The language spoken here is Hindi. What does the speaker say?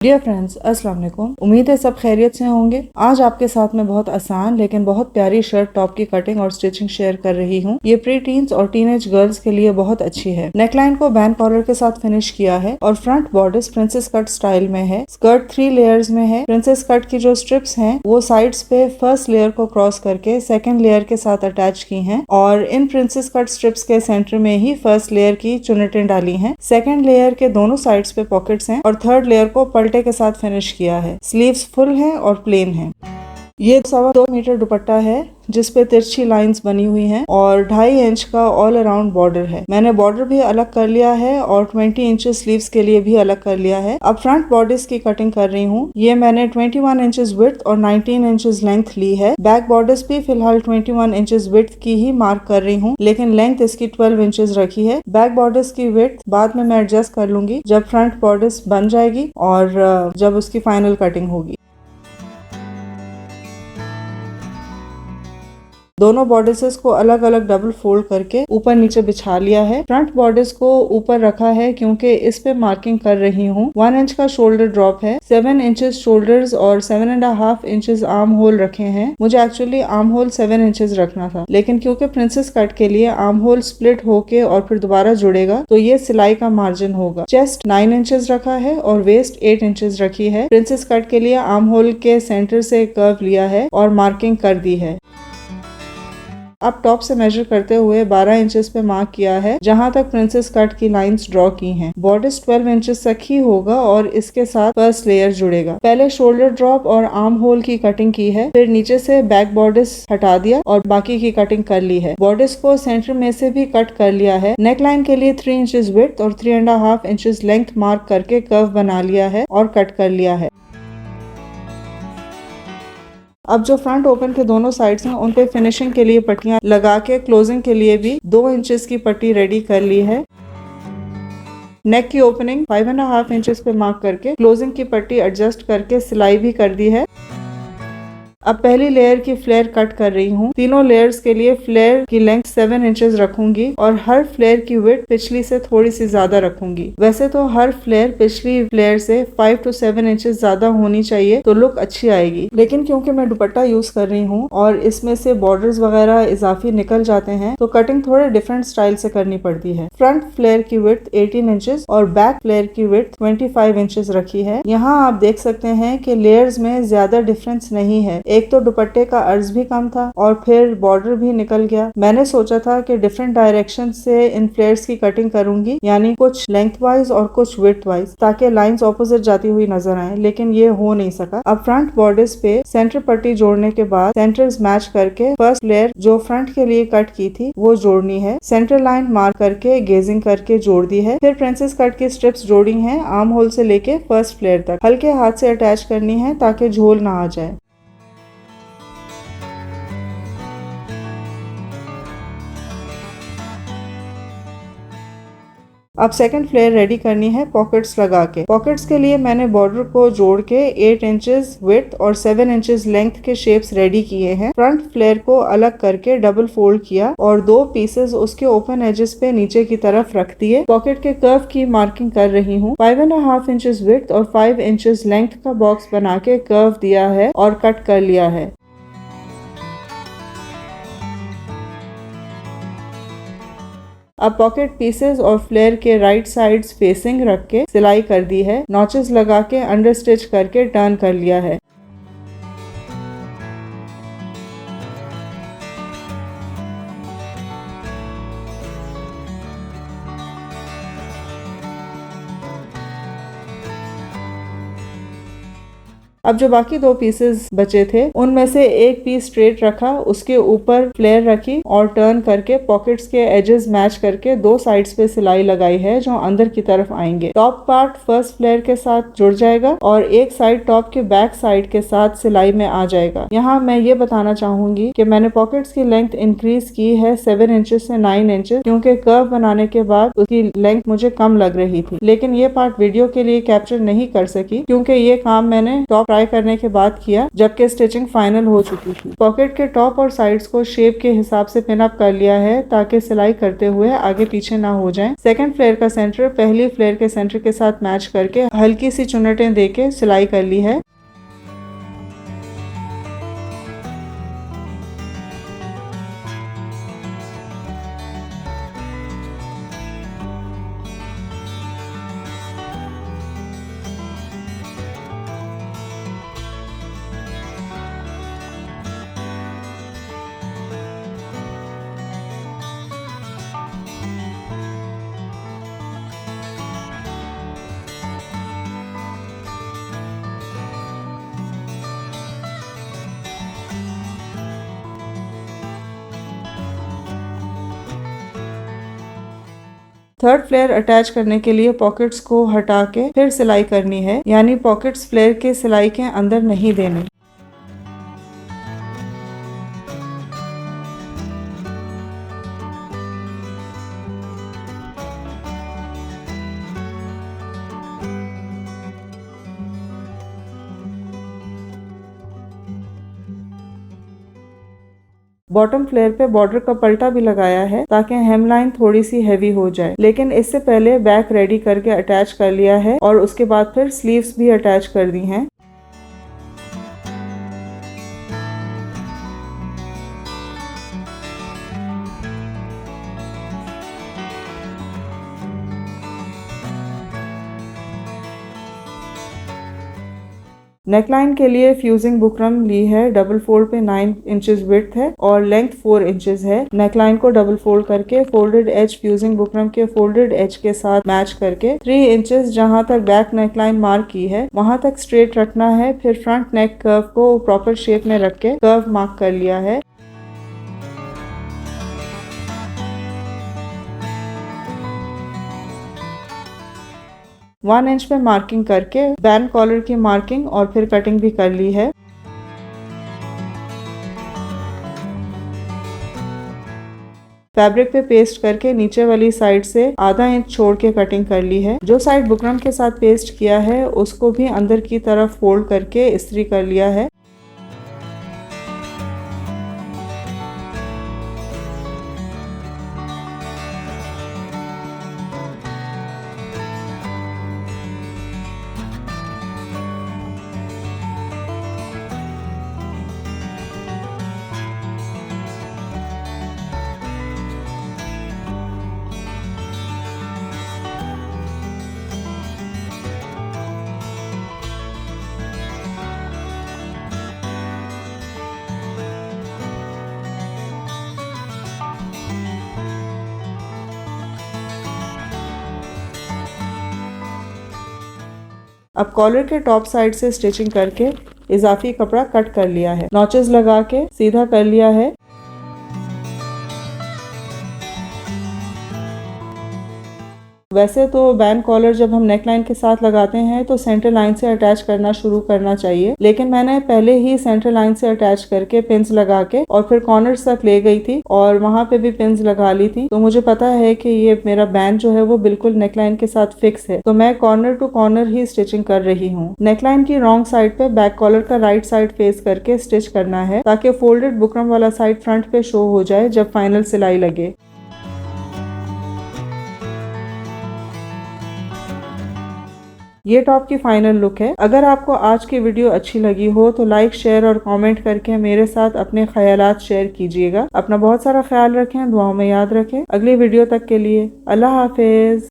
डियर फ्रेंड्स, अस्सलाम वालेकुम। उम्मीद है सब खैरियत से होंगे। आज आपके साथ में बहुत आसान लेकिन बहुत प्यारी शर्ट टॉप की कटिंग और स्टिचिंग शेयर कर रही हूँ। ये प्री टीन्स और टीनेज गर्ल्स के लिए बहुत अच्छी है। नेकलाइन को बैंड कॉलर के साथ फिनिश किया है और front borders princess cut style में है। स्कर्ट 3 लेयर्स में है। प्रिंसेस कट की जो स्ट्रिप्स हैं वो साइड्स पे फर्स्ट लेयर को क्रॉस करके सेकेंड लेयर के साथ अटैच की हैं और इन प्रिंसेस कट स्ट्रिप्स के सेंटर में ही फर्स्ट लेयर की चुन्नटें डाली हैं। सेकेंड लेयर के दोनों साइड्स पे पॉकेट्स हैं और थर्ड लेयर को पलटे के साथ फिनिश किया है। स्लीव्स फुल हैं और प्लेन हैं। ये 2.25 मीटर दुपट्टा है जिसपे तिरछी लाइंस बनी हुई हैं और 2.5 इंच का ऑल अराउंड बॉर्डर है। मैंने बॉर्डर भी अलग कर लिया है और 20 इंच स्लीव्स के लिए भी अलग कर लिया है। अब फ्रंट बॉर्डर्स की कटिंग कर रही हूँ। ये मैंने 21 इंचेस विड्थ और 19 इंचेस लेंथ ली है। बैक बॉर्डर्स भी फिलहाल 21 इंचेस विड्थ की ही मार्क कर रही हूँ, लेकिन लेंथ इसकी 12 इंचेस रखी है। बैक बॉर्डर्स की विड्थ बाद में मैं एडजस्ट कर लूंगी जब फ्रंट बॉर्डर्स बन जाएगी और जब उसकी फाइनल कटिंग होगी। दोनों बॉर्डर्स को अलग अलग डबल फोल्ड करके ऊपर नीचे बिछा लिया है। फ्रंट बॉर्डर्स को ऊपर रखा है क्योंकि इस पे मार्किंग कर रही हूँ। 1 इंच का शोल्डर ड्रॉप है। 7 इंचेस शोल्डर्स और 7.5 इंचेस आर्म होल रखे हैं। मुझे एक्चुअली आर्म होल 7 इंचेस रखना था, लेकिन क्योंकि प्रिंसेस कट के लिए आर्म होल स्प्लिट होके और फिर दोबारा जुड़ेगा तो ये सिलाई का मार्जिन होगा। चेस्ट 9 इंचेस रखा है और वेस्ट 8 इंचेस रखी है। प्रिंसेस कट के लिए आर्म होल के सेंटर से कर्व लिया है और मार्किंग कर दी है। अब टॉप से मेजर करते हुए 12 इंचेस पे मार्क किया है जहां तक प्रिंसेस कट की लाइंस ड्रॉ की हैं। बॉर्डर्स 12 इंचेस तक ही होगा और इसके साथ फर्स्ट लेयर जुड़ेगा। पहले शोल्डर ड्रॉप और आर्म होल की कटिंग की है, फिर नीचे से बैक बॉर्डर्स हटा दिया और बाकी की कटिंग कर ली है। बॉर्डर्स को सेंटर में से भी कट कर लिया है। नेक लाइन के लिए 3 इंचेस विड्थ और 3.5 इंचेस लेंथ मार्क करके कर्व बना लिया है और कट कर लिया है। अब जो फ्रंट ओपन के दोनों साइड्स हैं उन पे फिनिशिंग के लिए पट्टियां लगा के क्लोजिंग के लिए भी 2 इंचेस की पट्टी रेडी कर ली है। नेक की ओपनिंग 5.5 इंचेस पे मार्क करके क्लोजिंग की पट्टी एडजस्ट करके सिलाई भी कर दी है। अब पहली लेयर की फ्लेयर कट कर रही हूँ। तीनों लेयर्स के लिए फ्लेयर की लेंथ 7 इंचेस रखूंगी और हर फ्लेयर की विड्थ पिछली से थोड़ी सी ज्यादा रखूंगी। वैसे तो हर फ्लेयर पिछली फ्लेयर से 5 to 7 इंचेस ज्यादा होनी चाहिए तो लुक अच्छी आएगी, लेकिन क्योंकि मैं दुपट्टा यूज कर रही हूँ और इसमें से बॉर्डर्स वगैरह इजाफी निकल जाते हैं तो कटिंग थोड़े डिफरेंट स्टाइल से करनी पड़ती है। फ्रंट फ्लेयर की विड्थ 18 इंचेस और बैक फ्लेयर की विड्थ 25 इंचेस रखी है। यहाँ आप देख सकते हैं कि लेयर्स में ज्यादा डिफरेंस नहीं है। एक तो दुपट्टे का अर्ज भी कम था और फिर बॉर्डर भी निकल गया। मैंने सोचा था कि डिफरेंट डायरेक्शन से इन फ्लेयर्स की कटिंग करूंगी, यानी कुछ लेंथ वाइज और कुछ विड्थ वाइज, ताकि लाइंस ऑपोजिट जाती हुई नजर आए, लेकिन ये हो नहीं सका। अब फ्रंट बॉर्डर्स पे सेंटर पट्टी जोड़ने के बाद सेंटर्स मैच करके फर्स्ट लेयर जो फ्रंट के लिए कट की थी वो जोड़नी है। सेंटर लाइन मार्क करके गेजिंग करके जोड़ दी है। फिर प्रिंसेस कट की स्ट्रिप्स जोड़ी है आर्म होल से लेके फर्स्ट फ्लेयर तक। हल्के हाथ से अटैच करनी है ताकि झोल ना आ जाए। अब सेकंड फ्लेयर रेडी करनी है पॉकेट्स लगा के। पॉकेट्स के लिए मैंने बॉर्डर को जोड़ के 8 इंचेस विड्थ और 7 इंचेस लेंथ के शेप्स रेडी किए हैं। फ्रंट फ्लेयर को अलग करके डबल फोल्ड किया और 2 पीसेस उसके ओपन एजेस पे नीचे की तरफ रख दिए। पॉकेट के कर्व की मार्किंग कर रही हूँ। 5.5 इंचेस विड्थ और 5 इंचेस लेंथ का बॉक्स बना के कर्व दिया है और कट कर लिया है। अब पॉकेट पीसेस और फ्लेयर के राइट साइड्स फेसिंग रख के सिलाई कर दी है। नॉचेस लगा के अंडर स्टिच करके टर्न कर लिया है। अब जो बाकी 2 पीसेस बचे थे उनमें से एक पीस स्ट्रेट रखा, उसके ऊपर फ्लेयर रखी और टर्न करके पॉकेट्स के एजेस मैच करके 2 साइड्स पे सिलाई लगाई है जो अंदर की तरफ आएंगे। टॉप पार्ट फर्स्ट फ्लेयर के साथ जुड़ जाएगा और एक साइड टॉप के बैक साइड के साथ सिलाई में आ जाएगा। यहाँ मैं ये बताना चाहूंगी कि मैंने पॉकेट्स की लेंथ इंक्रीज की है 7 इंचेस से 9 इंचेस, क्योंकि कर्व बनाने के बाद उसकी लेंथ मुझे कम लग रही थी, लेकिन ये पार्ट वीडियो के लिए कैप्चर नहीं कर सकी क्योंकि ये काम मैंने टॉप ट्राई करने के बाद किया जबकि स्टिचिंग फाइनल हो चुकी थी। पॉकेट के टॉप और साइड्स को शेप के हिसाब से पिन अप कर लिया है ताकि सिलाई करते हुए आगे पीछे ना हो जाए। सेकंड फ्लेयर का सेंटर पहली फ्लेयर के सेंटर के साथ मैच करके हल्की सी चुन्नटें देके सिलाई कर ली है। थर्ड फ्लेयर अटैच करने के लिए पॉकेट्स को हटा के फिर सिलाई करनी है, यानी पॉकेट्स फ्लेयर के सिलाई के अंदर नहीं देने। बॉटम फ्लेयर पे बॉर्डर का पल्टा भी लगाया है ताकि हेमलाइन थोड़ी सी हैवी हो जाए, लेकिन इससे पहले बैक रेडी करके अटैच कर लिया है और उसके बाद फिर स्लीव्स भी अटैच कर दी हैं। नेकलाइन के लिए फ्यूजिंग बुकरम ली है, डबल फोल्ड पे 9 इंचेस विड्थ है और लेंथ 4 इंचेस है। नेकलाइन को डबल फोल्ड करके फोल्डेड एज फ्यूजिंग बुकरम के फोल्डेड एज के साथ मैच करके 3 इंचेस जहां तक बैक नेकलाइन मार्क की है वहां तक स्ट्रेट रखना है। फिर फ्रंट नेक कर्व को प्रॉपर शेप में रख के कर्व मार्क कर लिया है। वन इंच पे मार्किंग करके बैंड कॉलर की मार्किंग और फिर कटिंग भी कर ली है। फैब्रिक पे पेस्ट करके नीचे वाली साइड से आधा इंच छोड़ के कटिंग कर ली है। जो साइड बुकरम के साथ पेस्ट किया है उसको भी अंदर की तरफ फोल्ड करके इस्त्री कर लिया है। अब कॉलर के टॉप साइड से स्टिचिंग करके इजाफी कपड़ा कट कर लिया है। नॉचेस लगा के सीधा कर लिया है। वैसे तो बैंड कॉलर जब हम नेकलाइन के साथ लगाते हैं तो सेंटर लाइन से अटैच करना शुरू करना चाहिए, लेकिन मैंने पहले ही सेंटर लाइन से अटैच करके पिन्स लगा के और फिर कॉर्नर्स तक ले गई थी और वहां पे भी पिन्स लगा ली थी। तो मुझे पता है कि ये मेरा बैंड जो है वो बिल्कुल नेकलाइन के साथ फिक्स है, तो मैं कॉर्नर टू कॉर्नर ही स्टिचिंग कर रही हूँ। नेकलाइन की रॉन्ग साइड पे बैक कॉलर का राइट साइड फेस करके स्टिच करना है ताकि फोल्डेड बुकरम वाला साइड फ्रंट पे शो हो जाए जब फाइनल सिलाई लगे। ये टॉप की फाइनल लुक है। अगर आपको आज की वीडियो अच्छी लगी हो तो लाइक, शेयर और कमेंट करके मेरे साथ अपने ख्यालात शेयर कीजिएगा। अपना बहुत सारा ख्याल रखें, दुआओं में याद रखें। अगली वीडियो तक के लिए अल्लाह हाफिज।